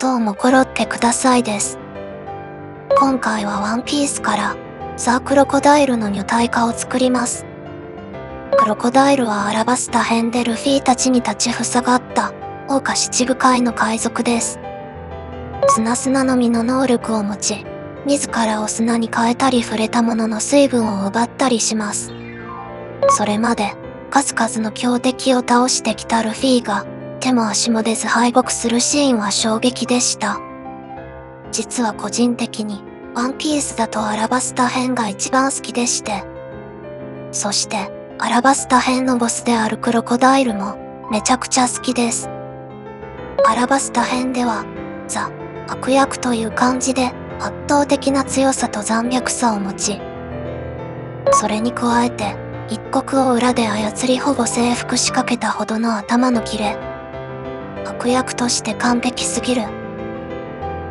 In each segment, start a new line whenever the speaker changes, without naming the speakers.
どうもコロッケくださいです。今回はワンピースからザ・クロコダイルの女体化を作ります。クロコダイルはアラバスタ編でルフィたちに立ちふさがった桜花七部会の海賊です。砂の実の能力を持ち、自らを砂に変えたり触れたものの水分を奪ったりします。それまで数々の強敵を倒してきたルフィが手も足も出ず敗北するシーンは衝撃でした。実は個人的にワンピースだとアラバスタ編が一番好きでして。そしてアラバスタ編のボスであるクロコダイルもめちゃくちゃ好きです。アラバスタ編ではザ・悪役という感じで圧倒的な強さと残虐さを持ち、それに加えて一国を裏で操りほぼ征服しかけたほどの頭の切れ、悪役として完璧すぎる。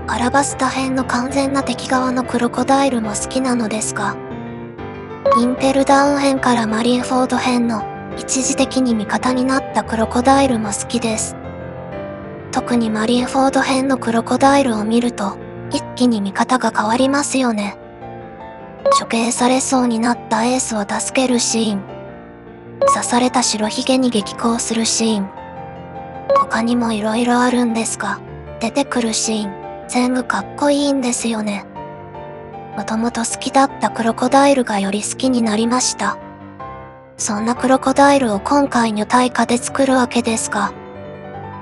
アラバスタ編の完全な敵側のクロコダイルも好きなのですが、インペルダウン編からマリンフォード編の一時的に味方になったクロコダイルも好きです。特にマリンフォード編のクロコダイルを見ると一気に見方が変わりますよね。処刑されそうになったエースを助けるシーン、刺された白ひげに激高するシーン、他にも色々あるんですが、出てくるシーン全部かっこいいんですよね。もともと好きだったクロコダイルがより好きになりました。そんなクロコダイルを今回女体化で作るわけですが、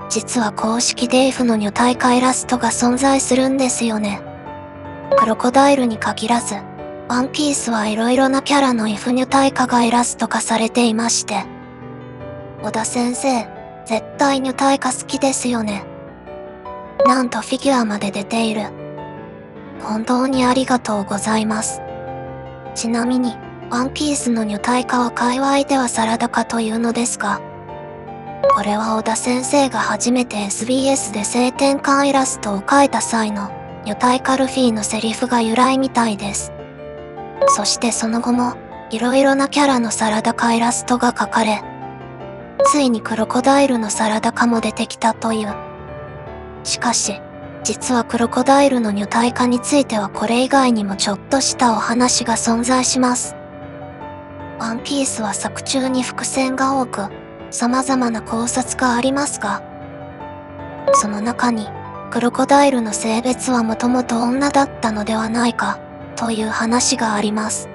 実は公式デイフの女体化イラストが存在するんですよね。クロコダイルに限らず、ワンピースはいろいろなキャラのイフ女体化がイラスト化されていまして。小田先生、絶対女体化好きですよね。なんとフィギュアまで出ている。本当にありがとうございます。ちなみに、ワンピースの女体化は界隈ではサラダ化というのですが、これは小田先生が初めて SBS で性転換イラストを描いた際の女体化ルフィのセリフが由来みたいです。そしてその後も、いろいろなキャラのサラダ化イラストが描かれ、ついにクロコダイルのサラダ化も出てきたという。しかし、実はクロコダイルの女体化についてはこれ以外にもちょっとしたお話が存在します。ワンピースは作中に伏線が多く、様々な考察がありますが、その中に、クロコダイルの性別はもともと女だったのではないか、という話があります。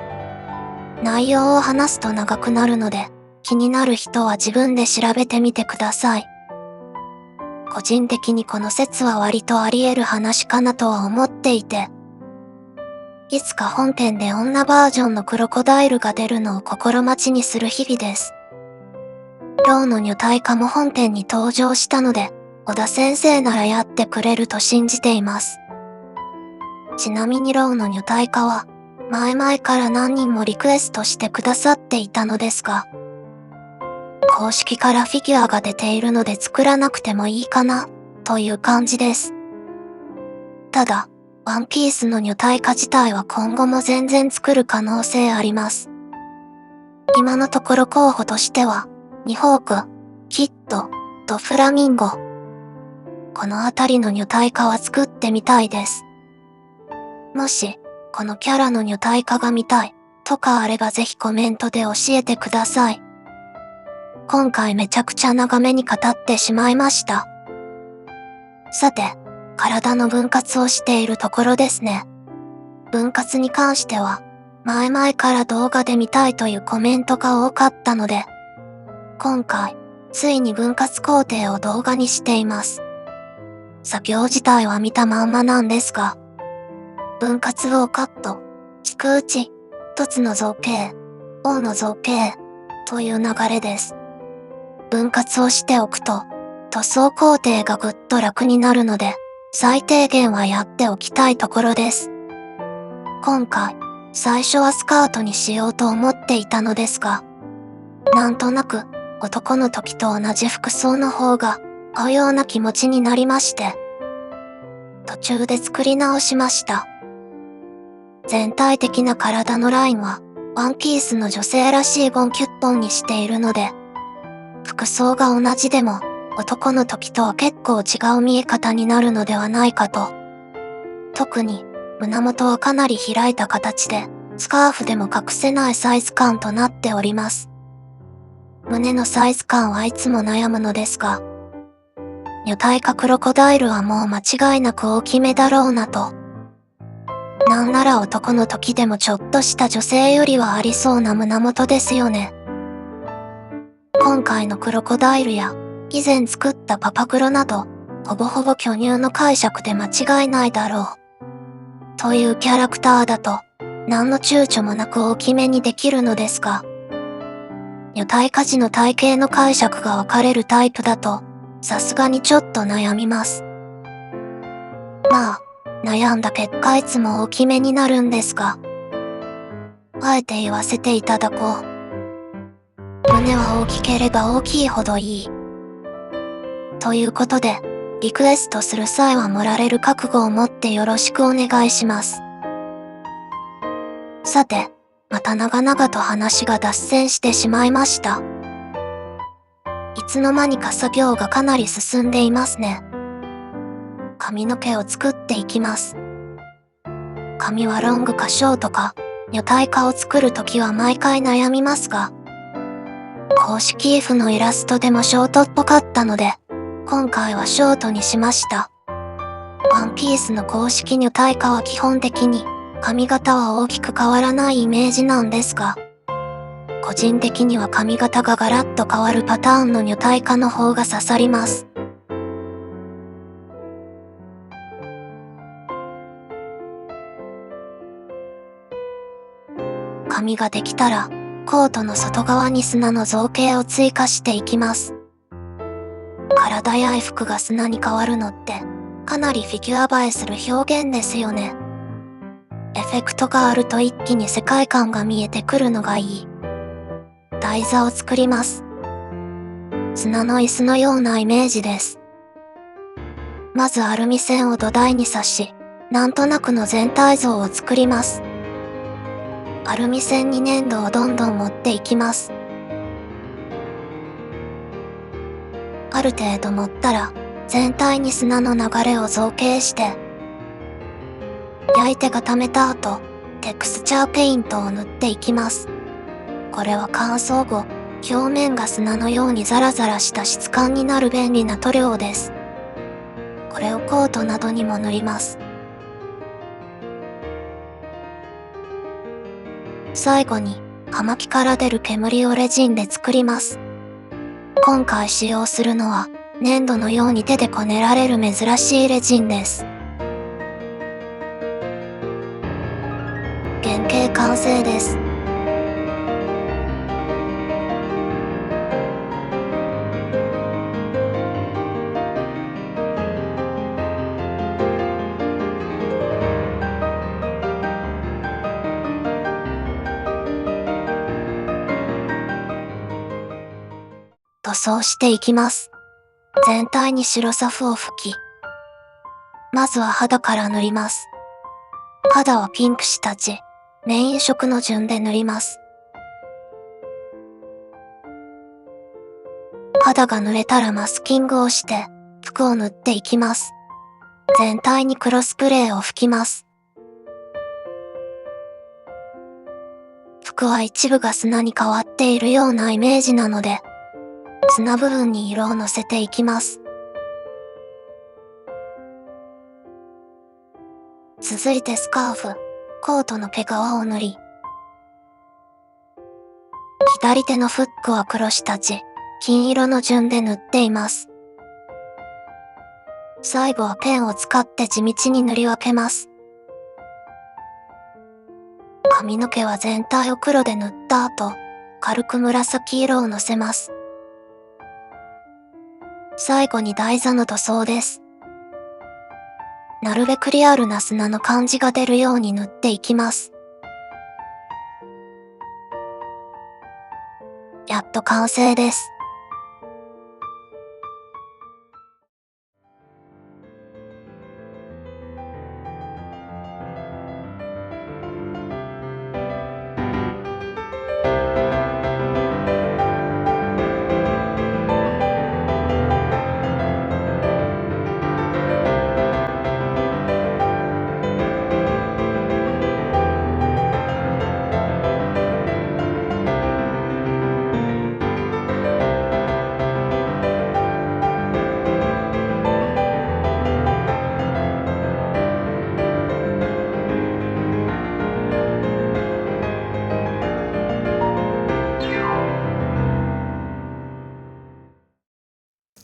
内容を話すと長くなるので、気になる人は自分で調べてみてください。個人的にこの説は割とあり得る話かなとは思っていて、いつか本編で女バージョンのクロコダイルが出るのを心待ちにする日々です。ローの女体化も本編に登場したので、小田先生ならやってくれると信じています。ちなみにローの女体化は、前々から何人もリクエストしてくださっていたのですが、公式からフィギュアが出ているので作らなくてもいいかな、という感じです。ただ、ワンピースの女体化自体は今後も全然作る可能性あります。今のところ候補としては、ニホーク、キッド、とフラミンゴ。このあたりの女体化は作ってみたいです。もし、このキャラの女体化が見たい、とかあればぜひコメントで教えてください。今回めちゃくちゃ長めに語ってしまいました。さて、体の分割をしているところですね。分割に関しては、前々から動画で見たいというコメントが多かったので、今回、ついに分割工程を動画にしています。作業自体は見たまんまなんですが、分割をカット、逐打凸の造形、王の造形、という流れです。分割をしておくと、塗装工程がぐっと楽になるので、最低限はやっておきたいところです。今回、最初はスカートにしようと思っていたのですが、なんとなく、男の時と同じ服装の方が、合うような気持ちになりまして、途中で作り直しました。全体的な体のラインは、ワンピースの女性らしいゴンキュッポンにしているので、服装が同じでも、男の時とは結構違う見え方になるのではないかと。特に、胸元はかなり開いた形で、スカーフでも隠せないサイズ感となっております。胸のサイズ感はいつも悩むのですが、女体化クロコダイルはもう間違いなく大きめだろうなと。なんなら男の時でもちょっとした女性よりはありそうな胸元ですよね。今回のクロコダイルや、以前作ったパパクロなど、ほぼほぼ巨乳の解釈で間違いないだろう。というキャラクターだと、何の躊躇もなく大きめにできるのですが、女体化時の体型の解釈が分かれるタイプだと、さすがにちょっと悩みます。まあ、悩んだ結果いつも大きめになるんですが、あえて言わせていただこう。胸は大きければ大きいほどいい。ということで、リクエストする際は盛られる覚悟を持ってよろしくお願いします。さて、また長々と話が脱線してしまいました。いつの間にか作業がかなり進んでいますね。髪の毛を作っていきます。髪はロングかショートか、女体化を作るときは毎回悩みますが、公式 F のイラストでもショートっぽかったので、今回はショートにしました。ワンピースの公式女体化は基本的に、髪型は大きく変わらないイメージなんですが、個人的には髪型がガラッと変わるパターンの女体化の方が刺さります。髪ができたら、コートの外側に砂の造形を追加していきます。体や衣服が砂に変わるのって、かなりフィギュア映えする表現ですよね。エフェクトがあると一気に世界観が見えてくるのがいい。台座を作ります。砂の椅子のようなイメージです。まずアルミ線を土台に刺し、なんとなくの全体像を作ります。アルミ線に粘土をどんどん持っていきます。ある程度持ったら、全体に砂の流れを造形して、焼いて固めた後、テクスチャーペイントを塗っていきます。これは乾燥後、表面が砂のようにザラザラした質感になる便利な塗料です。これをコートなどにも塗ります。最後に、葉巻から出る煙をレジンで作ります。今回使用するのは、粘土のように手でこねられる珍しいレジンです。原型完成です。塗装していきます。全体に白サフを吹き、まずは肌から塗ります。肌はピンクした地、メイン色の順で塗ります。肌が塗れたらマスキングをして、服を塗っていきます。全体に黒スプレーを吹きます。服は一部が砂に変わっているようなイメージなので、砂部分に色をのせていきます。続いてスカーフ、コートの毛皮を塗り、左手のフックは黒下地、金色の順で塗っています。最後はペンを使って地道に塗り分けます。髪の毛は全体を黒で塗った後、軽く紫色をのせます。最後に台座の塗装です。なるべくリアルな砂の感じが出るように塗っていきます。やっと完成です。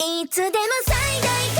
いつでも最大